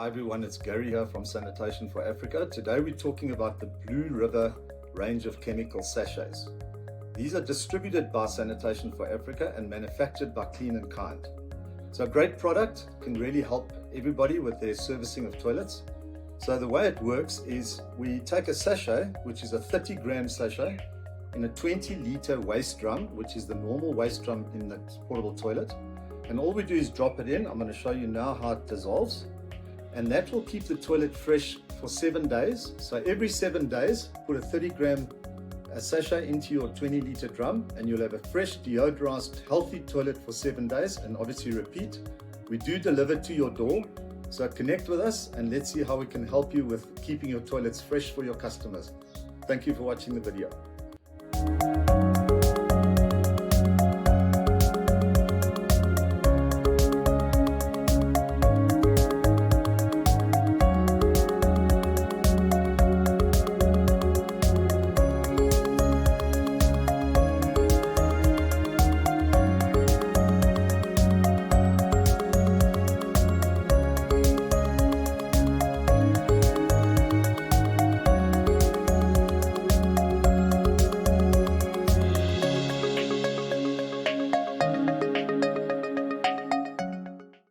Hi everyone, it's Gary here from Sanitation for Africa. Today we're talking about the Blue River range of chemical sachets. These are distributed by Sanitation for Africa and manufactured by Clean and Kind. So a great product, can really help everybody with their servicing of toilets. So the way it works is we take a sachet, which is a 30-gram sachet, in a 20-litre waste drum, which is the normal waste drum in the portable toilet. And all we do is drop it in. I'm going to show you now how it dissolves. And that will keep the toilet fresh for 7 days. So every 7 days, put a 30-gram sachet into your 20-litre drum and you'll have a fresh, deodorized, healthy toilet for 7 days, and obviously repeat. We do deliver to your door. So connect with us and let's see how we can help you with keeping your toilets fresh for your customers. Thank you for watching the video.